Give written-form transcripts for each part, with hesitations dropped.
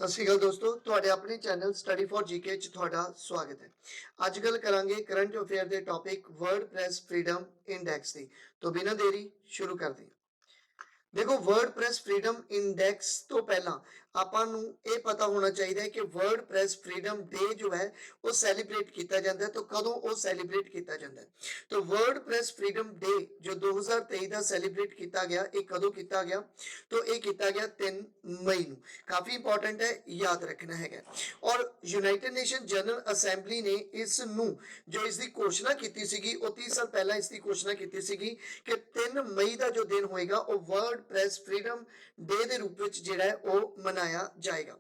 ਸਤਿ ਸ਼੍ਰੀ ਅਕਾਲ ਦੋਸਤੋ, ਤੁਹਾਡੇ ਆਪਣੇ ਚੈਨਲ ਸਟੱਡੀ ਫॉर ਜੀਕੇ ਚ ਤੁਹਾਡਾ ਸਵਾਗਤ ਹੈ। ਅੱਜ ਗੱਲ ਕਰਾਂਗੇ ਕਰੰਟ ਅਫੇਅਰ ਦੇ ਟੌਪਿਕ ਵਰਡਪ੍ਰੈਸ ਫ੍ਰੀडम ਇੰਡੈਕਸ ਦੀ। ਤੋਂ ਬਿਨਾਂ ਦੇਰੀ ਸ਼ੁਰੂ ਕਰਦੇ ਹਾਂ। देखो वर्डप्रेस फ्रीडम इंडेक्स तो पहला ਆਪਾਂ ਨੂੰ ਇਹ ਪਤਾ ਹੋਣਾ ਚਾਹੀਦਾ ਹੈ ਕਿ वर्डप्रेस फ्रीडम डे जो है वो सेलिब्रेट किया जाता है। तो कदों वो सेलिब्रेट किया जाता है? तो वर्डप्रेस फ्रीडम डे जो 2023 ਦਾ सेलिब्रेट किया गया, ਇਹ ਕਦੋਂ ਕੀਤਾ ਗਿਆ? तो ਇਹ ਕੀਤਾ ਗਿਆ 3 ਮਈ ਨੂੰ। ਕਾਫੀ ਇੰਪੋਰਟੈਂਟ ਹੈ, याद रखना है। और यूनाइटेड नेशन जनरल असेंबली ने इस ਨੂੰ जो इसकी घोषणा की ਸੀਗੀ, ਉਹ 30 ਸਾਲ ਪਹਿਲਾਂ ਇਸ ਦੀ ਘੋषणा ਕੀਤੀ ਸੀਗੀ ਕਿ 3 ਮਈ ਦਾ ਜੋ ਦਿਨ ਹੋਏਗਾ ਉਹ वर्डप्रेस फ्रीडम डे ਦੇ ਰੂਪ ਵਿੱਚ ਜਿਹੜਾ ਹੈ ਉਹ ਮਨਾਇਆ ਜਾਏਗਾ।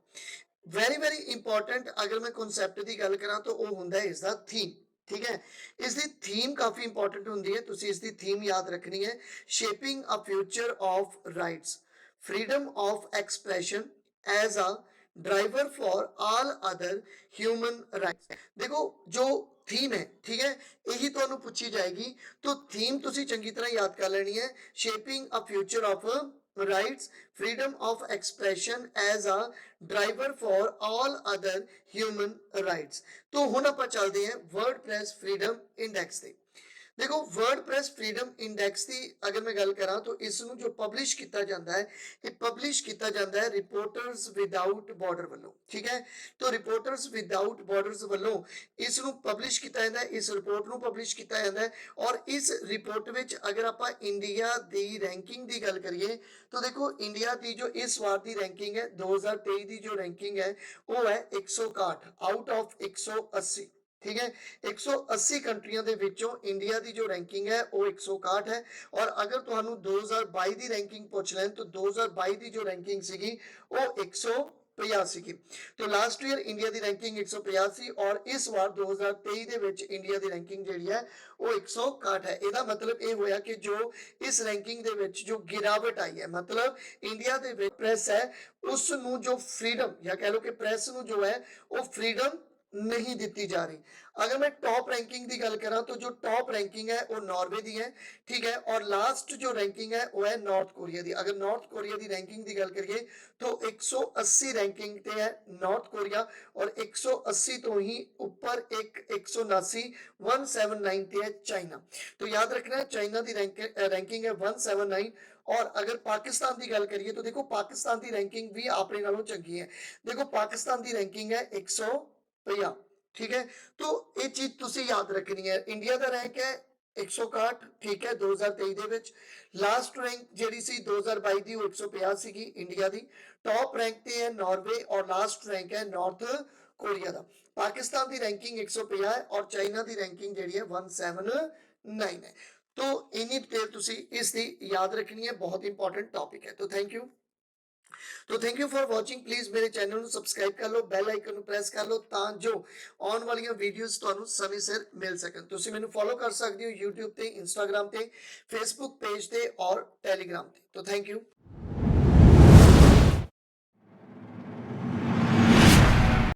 वेरी इंपॉर्टेंट अगर मैं कॉन्सेप्ट की गल करा तो वह होंदा है इसका थीम। ठीक है, इसकी थीम काफी इंपॉर्टेंट होंदी है, तुसी इसकी थीम याद रखनी है। Shaping a future of rights, freedom of expression as a driver for all other human rights. देखो जो थीम है, ठीक है, यही तो पूछी जाएगी। तो थीम तुसी चंगी तरह याद कर लेनी है। Shaping a future of rights, freedom of expression as a driver for all other human rights. तो हुण आपां चलदे हैं वर्डप्रेस फ्रीडम इंडेक्स ते। देखो वर्डप्रेस फ्रीडम इंडेक्स की अगर मैं गल करा तो इसनूं जो पब्लिश किया जाता है, ये पब्लिश किया जाता है रिपोर्टर्स विदाउट बॉर्डर वालों। ठीक है, तो रिपोर्टर्स विदाउट बॉर्डर्स वालों इसनूं पब्लिश किया जाता है, इस रिपोर्ट नूं पब्लिश किया जाता है। और इस रिपोर्ट विच अगर आपां इंडिया की रैंकिंग की गल करिए तो देखो इंडिया की जो इस बार की रैंकिंग है 2023 की जो रैंकिंग है वो है 161 आउट ऑफ 180। ठीक है, 180 कंट्रियों के विचों इंडिया की जो रैंकिंग है वो 161 है। और अगर तुहानू 2022 की रैंकिंग पूछ लें तो 2022 की जो रैंकिंग सीगी वो 185 की। तो लास्ट ईयर इंडिया की रैंकिंग 185 और इस बार 2023 ਦੇ ਵਿੱਚ इंडिया की रैंकिंग ਜਿਹੜੀ ਹੈ वो 161 है। ਇਹਦਾ मतलब ਇਹ ਹੋਇਆ कि जो इस रैंकिंग ਦੇ ਵਿੱਚ जो गिरावट आई है, मतलब इंडिया ਦੇ ਵਿੱਚ ਪ੍ਰੈਸ है उस ਨੂੰ जो फ्रीडम या कह लो कि ਪ੍ਰੈਸ ਨੂੰ जो है वो फ्रीडम नहीं दी जा रही। अगर मैं टॉप रैंकिंग की गल करा तो जो टॉप रैंकिंग है वो नॉर्वे की है। ठीक है, और लास्ट जो रैंकिंग है वो है नॉर्थ कोरिया की। अगर नॉर्थ कोरिया की रैंकिंग की गल करिए तो 180 रैंकिंग ते है नॉर्थ कोरिया और 180 तो ही ऊपर एक 179 179 ते है चाइना। तो याद रखना है चाइना की रैंकिंग है 179। और अगर पाकिस्तान की गल करिए तो देखो पाकिस्तान की रैंकिंग भी अपने नालों चंगी है। देखो पाकिस्तान की रैंकिंग है 150। ठीक है, तो ये चीज तुसी याद रखनी है। इंडिया का रैंक है 161। ठीक है, 2023 ਦੇ ਵਿੱਚ लास्ट रैंक ਜਿਹੜੀ ਸੀ 2022 ਦੀ ਉਹ 150 ਸੀਗੀ इंडिया ਦੀ। टॉप रैंक ਤੇ है नॉर्वे और लास्ट रैंक है नॉर्थ कोरिया ਦਾ। पाकिस्तान की रैंकिंग 150 है और चाइना की रैंकिंग ਜਿਹੜੀ है 179 है। तो इन्नी डिटेल तुसी इसकी याद रखनी है, बहुत इंपॉर्टेंट टॉपिक है। तो थैंक यू। तो thank you for watching. Please मेरे चैनल ਨੂੰ ਸਬਸਕ੍ਰਾਈਬ ਕਰ ਲਓ, ਬੈਲ ਆਈਕਨ ਨੂੰ ਪ੍ਰੈਸ ਕਰ ਲਓ ਤਾਂ ਜੋ ਆਉਣ ਵਾਲੀਆਂ ਵੀਡੀਓਜ਼ ਤੁਹਾਨੂੰ ਸਮੇਂ ਸਿਰ ਮਿਲ ਸਕਣ। ਤੁਸੀਂ ਮੈਨੂੰ ਫੋਲੋ ਕਰ ਸਕਦੇ ਹੋ YouTube ਤੇ, Instagram ਤੇ, Facebook पेज ਤੇ और Telegram ਤੇ। तो थैंक यू।